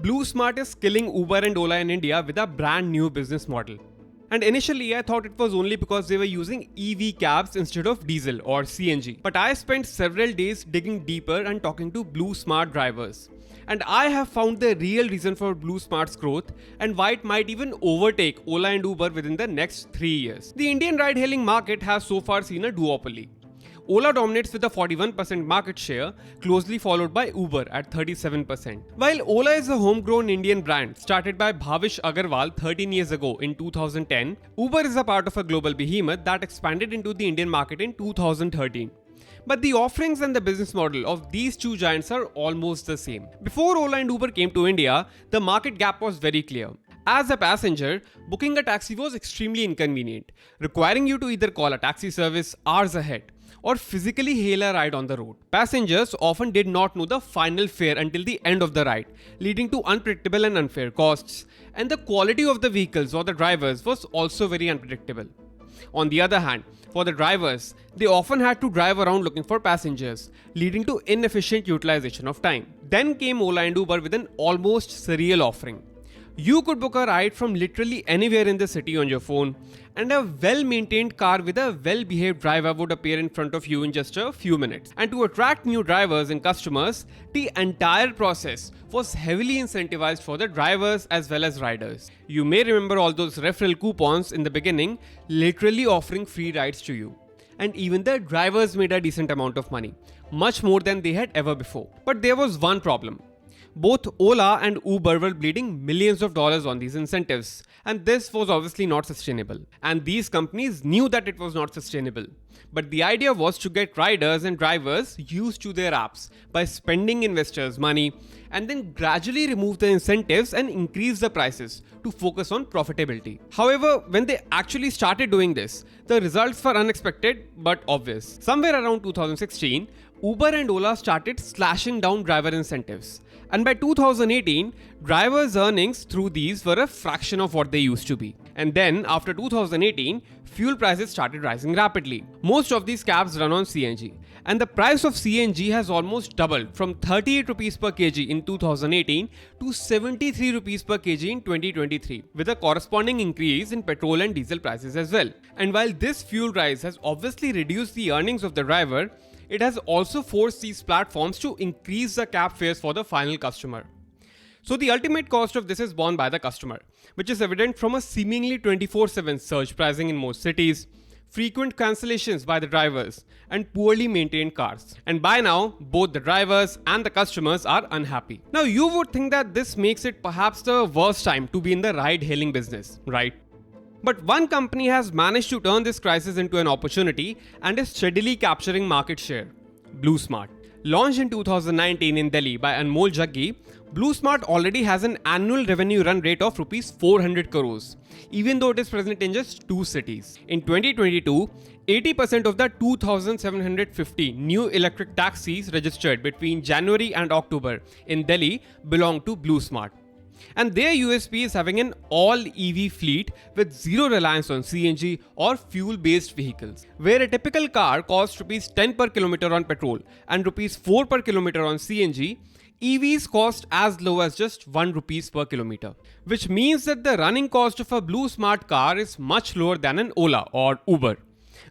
BluSmart is killing Uber and Ola in India with a brand new business model. And initially I thought it was only because they were using EV cabs instead of diesel or CNG. But I spent several days digging deeper and talking to BluSmart drivers. And I have found the real reason for BluSmart's growth and why it might even overtake Ola and Uber within the next 3 years. The Indian ride-hailing market has so far seen a duopoly. Ola dominates with a 41% market share, closely followed by Uber at 37%. While Ola is a homegrown Indian brand started by Bhavish Agarwal 13 years ago in 2010, Uber is a part of a global behemoth that expanded into the Indian market in 2013. But the offerings and the business model of these two giants are almost the same. Before Ola and Uber came to India, the market gap was very clear. As a passenger, booking a taxi was extremely inconvenient, requiring you to either call a taxi service hours ahead or physically hail a ride on the road. Passengers often did not know the final fare until the end of the ride, leading to unpredictable and unfair costs. And the quality of the vehicles or the drivers was also very unpredictable. On the other hand, for the drivers, they often had to drive around looking for passengers, leading to inefficient utilization of time. Then came Ola and Uber with an almost surreal offering. You could book a ride from literally anywhere in the city on your phone, and a well-maintained car with a well-behaved driver would appear in front of you in just a few minutes. And to attract new drivers and customers, the entire process was heavily incentivized for the drivers as well as riders. You may remember all those referral coupons in the beginning, literally offering free rides to you. And even the drivers made a decent amount of money, much more than they had ever before. But there was one problem. Both Ola and Uber were bleeding millions of dollars on these incentives, and this was obviously not sustainable. And these companies knew that it was not sustainable. But the idea was to get riders and drivers used to their apps by spending investors' money and then gradually remove the incentives and increase the prices to focus on profitability. However, when they actually started doing this, the results were unexpected but obvious. Somewhere around 2016, Uber and Ola started slashing down driver incentives. And by 2018, drivers' earnings through these were a fraction of what they used to be. And then, after 2018, fuel prices started rising rapidly. Most of these cabs run on CNG. And the price of CNG has almost doubled from 38 rupees per kg in 2018 to 73 rupees per kg in 2023, with a corresponding increase in petrol and diesel prices as well. And while this fuel rise has obviously reduced the earnings of the driver, it has also forced these platforms to increase the cab fares for the final customer. So the ultimate cost of this is borne by the customer, which is evident from a seemingly 24/7 surge pricing in most cities, frequent cancellations by the drivers, and poorly maintained cars. And by now, both the drivers and the customers are unhappy. Now you would think that this makes it perhaps the worst time to be in the ride-hailing business, right? But one company has managed to turn this crisis into an opportunity and is steadily capturing market share: BluSmart. Launched in 2019 in Delhi by Anmol Jaggi, BluSmart already has an annual revenue run rate of Rs 400 crores, even though it is present in just 2 cities. In 2022, 80% of the 2,750 new electric taxis registered between January and October in Delhi belong to BluSmart. And their USP is having an all-EV fleet with zero reliance on CNG or fuel-based vehicles. Where a typical car costs Rs 10 per kilometer on petrol and Rs 4 per kilometer on CNG, EVs cost as low as just 1 rupees per kilometer. Which means that the running cost of a BluSmart car is much lower than an Ola or Uber,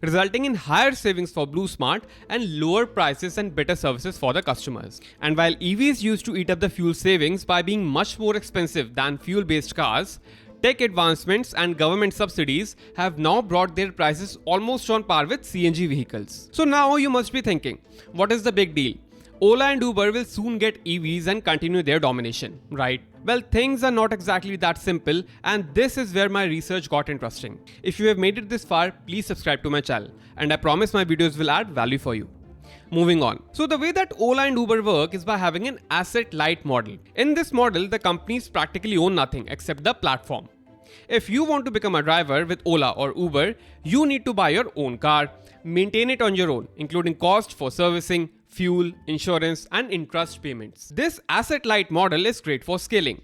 resulting in higher savings for BluSmart and lower prices and better services for the customers. And while EVs used to eat up the fuel savings by being much more expensive than fuel-based cars, tech advancements and government subsidies have now brought their prices almost on par with CNG vehicles. So now you must be thinking, what is the big deal? Ola and Uber will soon get EVs and continue their domination, right? Well, things are not exactly that simple, and this is where my research got interesting. If you have made it this far, please subscribe to my channel, and I promise my videos will add value for you. Moving on. So the way that Ola and Uber work is by having an asset-light model. In this model, the companies practically own nothing except the platform. If you want to become a driver with Ola or Uber, you need to buy your own car, maintain it on your own, including cost for servicing, fuel, insurance, and interest payments. This asset-light model is great for scaling.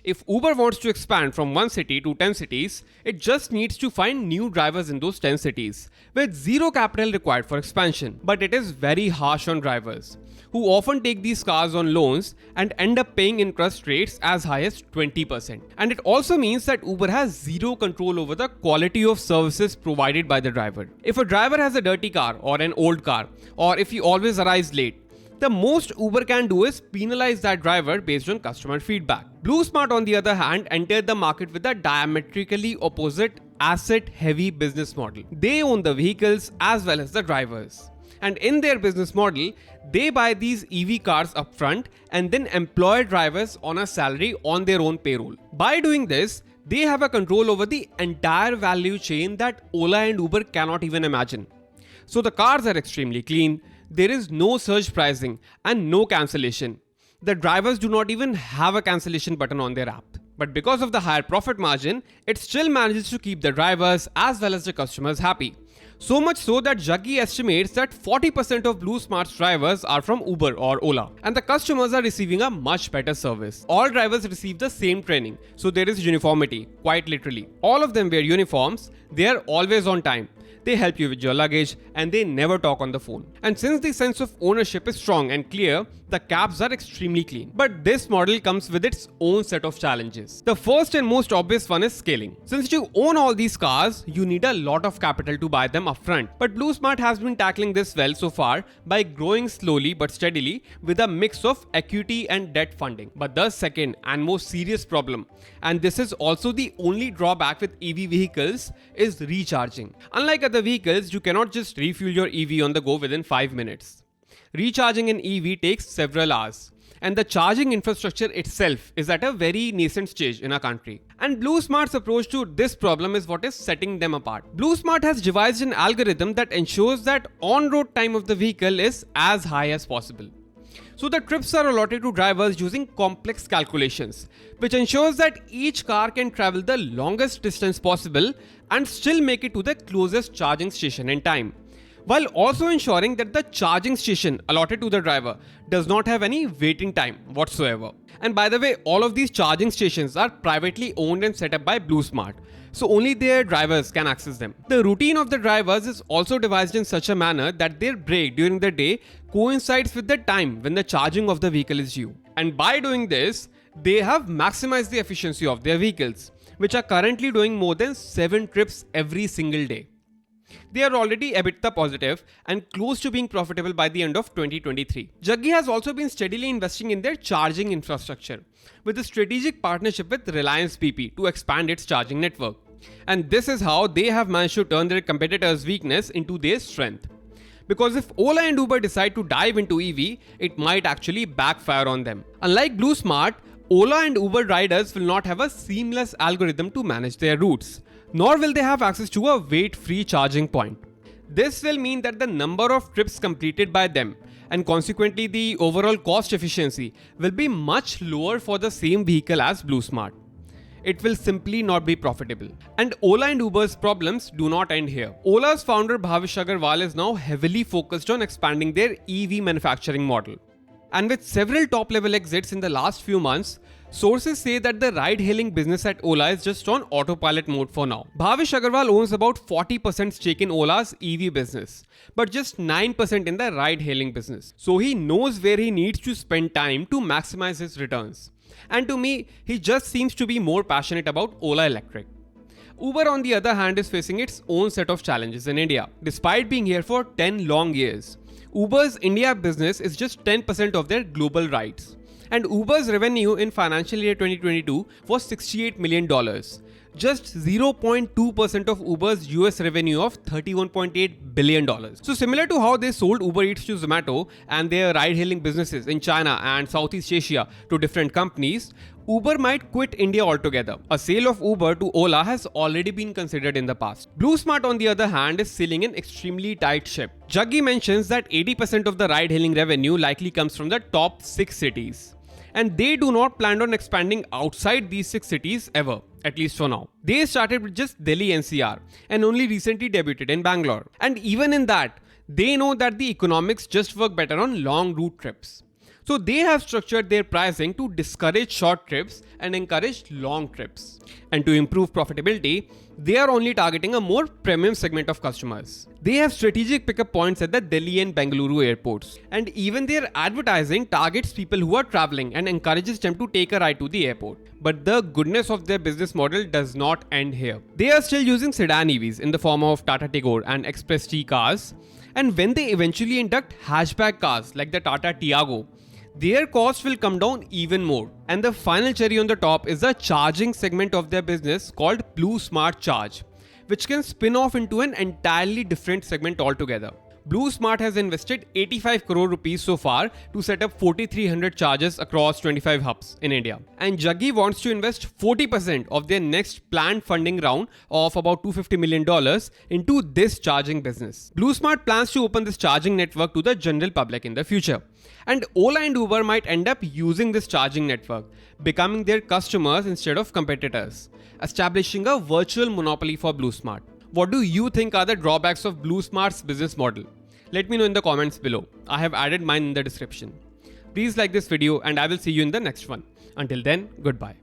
If Uber wants to expand from 1 city to 10 cities, it just needs to find new drivers in those 10 cities, with zero capital required for expansion. But it is very harsh on drivers, who often take these cars on loans and end up paying interest rates as high as 20%. And it also means that Uber has zero control over the quality of services provided by the driver. If a driver has a dirty car or an old car, or if he always arrives late, the most Uber can do is penalize that driver based on customer feedback. BluSmart, on the other hand, entered the market with a diametrically opposite asset-heavy business model. They own the vehicles as well as the drivers. And in their business model, they buy these EV cars upfront and then employ drivers on a salary on their own payroll. By doing this, they have a control over the entire value chain that Ola and Uber cannot even imagine. So the cars are extremely clean. There is no surge pricing and no cancellation. The drivers do not even have a cancellation button on their app. But because of the higher profit margin, it still manages to keep the drivers as well as the customers happy. So much so that Jaggi estimates that 40% of BluSmart's drivers are from Uber or Ola, and the customers are receiving a much better service. All drivers receive the same training, so there is uniformity, quite literally. All of them wear uniforms, they are always on time. They help you with your luggage and they never talk on the phone. And since the sense of ownership is strong and clear, the cabs are extremely clean. But this model comes with its own set of challenges. The first and most obvious one is scaling. Since you own all these cars, you need a lot of capital to buy them upfront. But BluSmart has been tackling this well so far by growing slowly but steadily with a mix of equity and debt funding. But the second and most serious problem, and this is also the only drawback with EV vehicles, is recharging. Unlike other vehicles, you cannot just refuel your EV on the go within 5 minutes. Recharging an EV takes several hours, and the charging infrastructure itself is at a very nascent stage in our country. And BluSmart's approach to this problem is what is setting them apart. BluSmart has devised an algorithm that ensures that on-road time of the vehicle is as high as possible. So the trips are allotted to drivers using complex calculations, which ensures that each car can travel the longest distance possible and still make it to the closest charging station in time, while also ensuring that the charging station allotted to the driver does not have any waiting time whatsoever. And by the way, all of these charging stations are privately owned and set up by BluSmart, so only their drivers can access them. The routine of the drivers is also devised in such a manner that their break during the day coincides with the time when the charging of the vehicle is due. And by doing this, they have maximized the efficiency of their vehicles, which are currently doing more than 7 trips every single day. They are already EBITDA positive and close to being profitable by the end of 2023. Jaggi has also been steadily investing in their charging infrastructure with a strategic partnership with Reliance PP to expand its charging network. And this is how they have managed to turn their competitors' weakness into their strength. Because if Ola and Uber decide to dive into EV, it might actually backfire on them. Unlike BluSmart, Ola and Uber riders will not have a seamless algorithm to manage their routes, nor will they have access to a wait-free charging point. This will mean that the number of trips completed by them, and consequently the overall cost efficiency, will be much lower for the same vehicle as BluSmart. It will simply not be profitable. And Ola and Uber's problems do not end here. Ola's founder Bhavish Agarwal is now heavily focused on expanding their EV manufacturing model. And with several top-level exits in the last few months, sources say that the ride-hailing business at Ola is just on autopilot mode for now. Bhavish Agarwal owns about 40% stake in Ola's EV business, but just 9% in the ride-hailing business. So he knows where he needs to spend time to maximize his returns. And to me, he just seems to be more passionate about Ola Electric. Uber, on the other hand, is facing its own set of challenges in India. Despite being here for 10 long years, Uber's India business is just 10% of their global rides. And Uber's revenue in financial year 2022 was $68 million. Just 0.2% of Uber's US revenue of $31.8 billion. So similar to how they sold Uber Eats to Zomato and their ride-hailing businesses in China and Southeast Asia to different companies, Uber might quit India altogether. A sale of Uber to Ola has already been considered in the past. BluSmart, on the other hand, is sailing an extremely tight ship. Jaggi mentions that 80% of the ride-hailing revenue likely comes from the top 6 cities. And they do not plan on expanding outside these 6 cities ever, at least for now. They started with just Delhi NCR and only recently debuted in Bangalore. And even in that, they know that the economics just work better on long route trips. So they have structured their pricing to discourage short trips and encourage long trips. And to improve profitability, they are only targeting a more premium segment of customers. They have strategic pickup points at the Delhi and Bengaluru airports. And even their advertising targets people who are traveling and encourages them to take a ride to the airport. But the goodness of their business model does not end here. They are still using sedan EVs in the form of Tata Tigor and Express T cars. And when they eventually induct hatchback cars like the Tata Tiago, their costs will come down even more. And the final cherry on the top is the charging segment of their business called BluSmart Charge, which can spin off into an entirely different segment altogether. BluSmart has invested 85 crore rupees so far to set up 4,300 chargers across 25 hubs in India. And Jaggi wants to invest 40% of their next planned funding round of about $250 million into this charging business. BluSmart plans to open this charging network to the general public in the future. And Ola and Uber might end up using this charging network, becoming their customers instead of competitors, establishing a virtual monopoly for BluSmart. What do you think are the drawbacks of BluSmart's business model? Let me know in the comments below. I have added mine in the description. Please like this video and I will see you in the next one. Until then, goodbye.